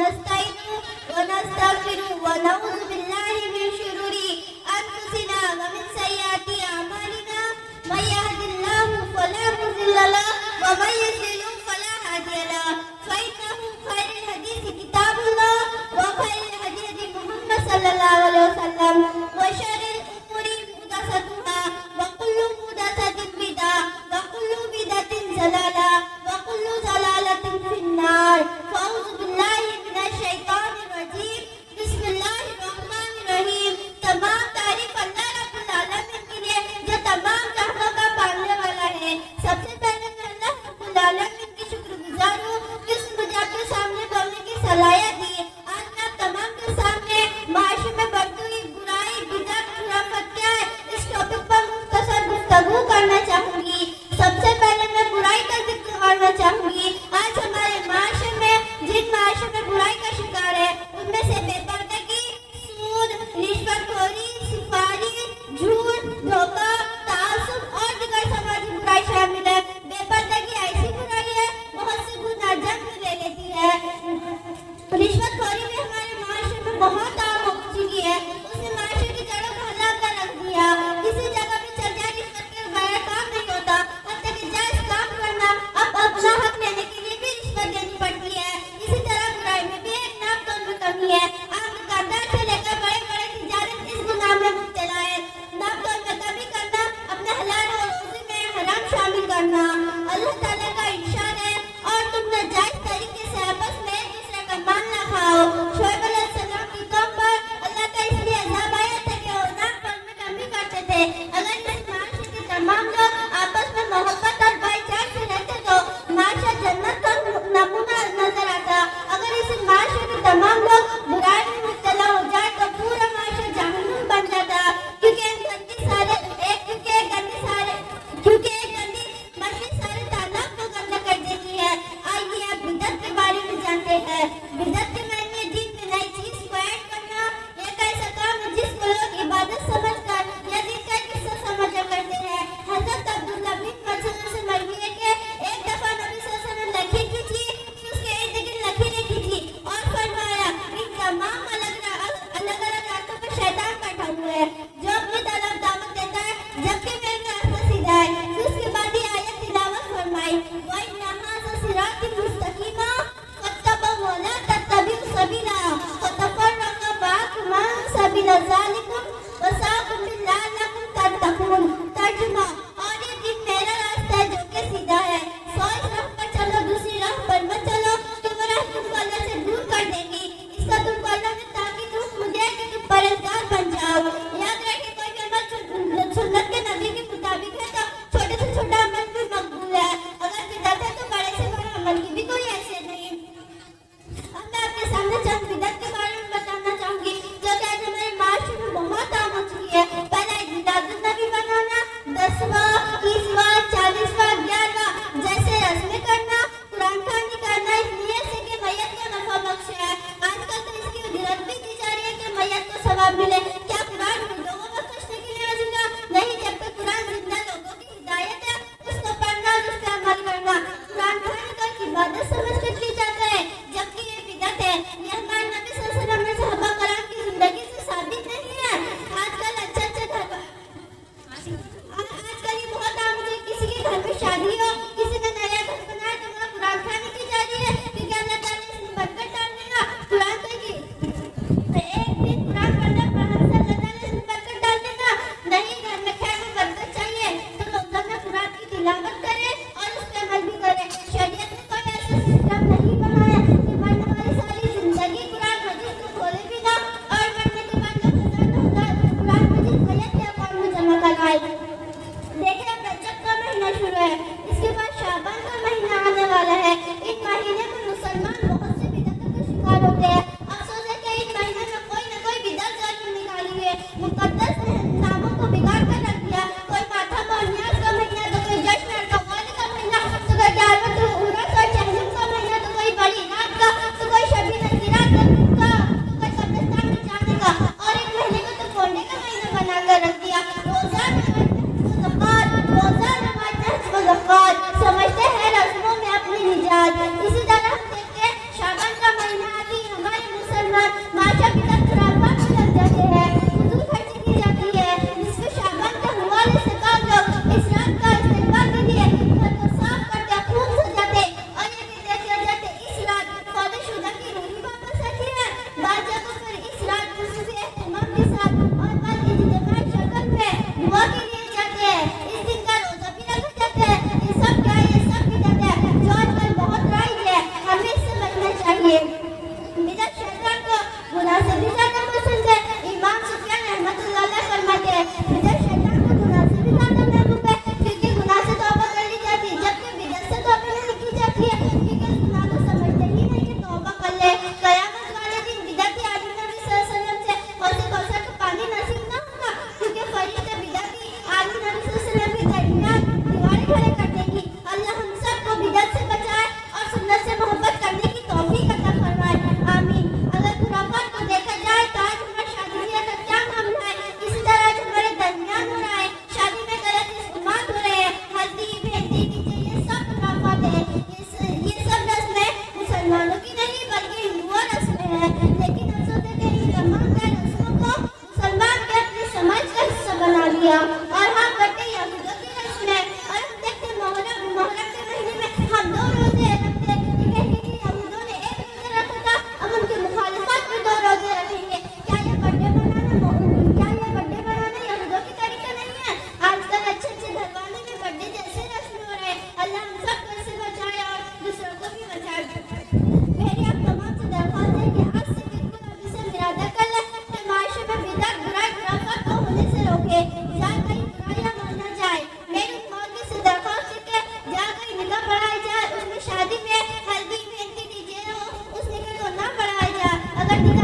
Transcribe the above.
नस्तईनु व नस्तगफिरु व नऊज़ु बिल्लाहि मिन शुरूरि अनफुसिना व मिन सय्यिआति अमालिना मन यहदिल्लाहु फला मुज़िल्ल लहु व मन युज़लिल फला हादिय लहु फ़इन्नहु खैरुल हदीस किताबुल्लाह व खैरुल हदी मुहम्मद सल्लल्लाहु अलैहि वसल्लम व शर्रिल उमूरि मुहदसतुहा व कुल्लु मुहदसतिन बिदअह व कुल्लु बिदअतिन ज़लाला व कुल्लु ज़लालतिन फिन्नार फ़अऊज़ु बिल्लाहि मिनश शैतानिर रजीम बिस्मिल्लाहिर्रहमानिर्रहीम। तमाम तारीफ अल्लाह रब्बुल आलमीन के लिए जो तमाम जहां का पालने वाला है। सबसे पहले मैं अल्लाह रब्बुल आलमीन की शुक्रगुजार हूँ कि मुझे आपके सामने बोलने की सलाहियत दी। आज मैं आप तमाम के सामने माशरे में बढ़ती हुई बुराई बिदअत खुराफात क्या है इस टॉपिक पर मुख्तसर गुफ्तगू करना चाहूंगी। सबसे पहले मैं बुराई का जिक्र करना चाहूंगी। आज हमारे माशरे में जिन माशरे में बुराई का शिकार है उनमें से बेपर्दगी, सूद, रिश्वतखोरी, सिफारिश, झूठ, धोखा, तासुब और दीगर सामाजिक बुराई शामिल है। बेपर्दगी ऐसी बुराई है बहुत से गुनाह जन्म ले लेती है। रिश्वतखोरी भी हमारे माशरे में बहुत आम हो चुकी है। उसने माशरे की जड़ों को हिला कर रख दिया। किसी जगह भी चल जाए रिश्वत के बगैर काम नहीं होता। हत्या कि जायज काम करना अब अपना हक लेने के लिए भी रिश्वत देनी पड़ती है। इसी तरह बुराई में भी एक नापतोल में कमी है। आप दुकानदार से लेकर बड़े बड़े तिजारत इस गुनाह में मुब्तला है। नापतोल में कमी करना, अपने हलाल और रोज़ी में हराम शामिल करना। अल्लाह ताला का इरशाद है और तुम नाजायज तरीके से आपस में एक दूसरे का माल ना खाओ। शोएब अलैहिस्सलाम की कौम पर अल्लाह का इसलिए अज़ाब आया था कि वो नापतोल में कमी करते थे। अगर इस माशरे के तमाम लोग आपस में मोहब्बत और भाईचारे से रहते तो माशरा जन्नत का नमूना नजर आता। अगर इस माशरे के तमाम लोग बुराई में मुब्तला हो जाए तो पूरा माशरा जहन्नुम बन जाता। क्योंकि एक गंदी मछली सारे तालाब को गंदा कर देती है। आइए आप बिदअत के बारे में जानते हैं। बिदअत के मायने दीन में नई चीज को ऐड करना। एक ऐसा काम है जिसको लोग इबादत समझकर या दिन का हिस्सा समझकर करते हैं। हज़रत अब्दुल्लाह बिन मसऊद से मरवी है कि एक दफा नबी सल्लल्लाहु अलैहि वसल्लम लकीर खींची, उसके इर्द गिर्द लकीरें खींची और फरमाया इन तमाम अलग अलग रास्तों पर शैतान बैठा हुआ है जो अपनी तरफ दावत देता है जबकि मेरे रास्ता सीधा है। फिर उसके बाद ये आयत तिलावत फरमाई व इन्ना हाज़ा सिराती मुस्तकीमा फत्तबिऊ व ला तत्तबिऊ सबीला फतफर्रक़ बिकुम अन सबीला ज़ालिकुम वसाकुम लअल्लकुम तत्तक़ून। तर्जुमा और ये दिन मेरा रास्ता है जो कि सीधा है। सो इस राह पर चलो, दूसरी राह पर मत चलो। तुम राह तुमको अल्लाह से दूर कर देगी। इसका तुमको अल्लाह ने ताकि तुम मुझे कि तुम परहेज़गार बन जाओ। याद रखिए कोई भी अमल सुन्नत के नबी के मुताबिक है तो छोटे से छोटा अमल भी मकबूल है। अगर बिदअत है तो बड़े से बड़ा अमल की भी कोई हैसियत नहीं। अब मैं आपके सामने चंद बिदअत के बारे में बताना चाहूंगी जो कि आज हमारे माशरे में बहुत आम हो चुकी है। पहला मिलादुन्नबी बनाना, 10वां, 30वां, 40वां, 11वां जैसे रस्में करना, कुरान खानी करना इस नियत से कि मैयत को नफा बख्श है। आजकल तो इसकी उजरत भी दी जा रही है कि मैयत को सवाब मिले। क्या कुरान लोगों को सोचने के लिए नाज़िल हुआ? नहीं, जब तक कुरान जिंदा लोगों की हिदायत है उसको पढ़ना और उस पर अमल करना। कुरान खानी को इबादत समझकर की जाता है जबकि ये बिदअत है। ये हमारे नबी सल्लल्लाहु अलैहि वसल्लम ने सहाबा कराम की जिंदगी से साबित नहीं है। आजकल ये बहुत आम है किसी के घर में शादी हो, किसी ने नया घर बनाया तो वहाँ कुरान खानी की जा रही है क्योंकि अल्लाह ताला इसमें बरकत डाल देगा। कुरान तो एक दिन कुरान पढ़ने पर अल्लाह ताला इसमें बरकत डाल देगा। नहीं, घर में खैर में बरकत चाहिए तो लोग घर में कुरान की तिलावत करें और उस पर अमल भी करें। शरीयत ने कोई ऐसा सिस्टम नहीं बनाया कि मरने वाली सारी जिंदगी कुरान मजीद को खोले भी ना और मरने के बाद लोग हजार कुरान मजीद मैयत के अकाउंट में जमा करवाए। देखिए अब रजब का महीना शुरू है, इसके बाद शाबान का महीना आने वाला है। इन महीने में मुसलमान बहुत से बिदअतों का शिकार होते हैं। अफसोस है कि इन महीने में कोई न कोई बिदअत जाकर निकाली है, मुकद्दस नामों को बिगाड़ कर रख दिया। कोई माथा मोहनियाज का महीना तो कोई जश्न और कव्वाली का महीना तो कोई क़यामत उर्स और चहलम का महीना तो कोई बड़ी रात का तो कोई शबी नज़ीरात का तो कोई कब्रिस्तान में जाने का और इन महीने को तो कोने का महीना बनाकर रख दिया। रोज़ा समझते हैं रस्मों में अपनी निजात। इसी तरह हम देखते हैं शाबान वर्टिकल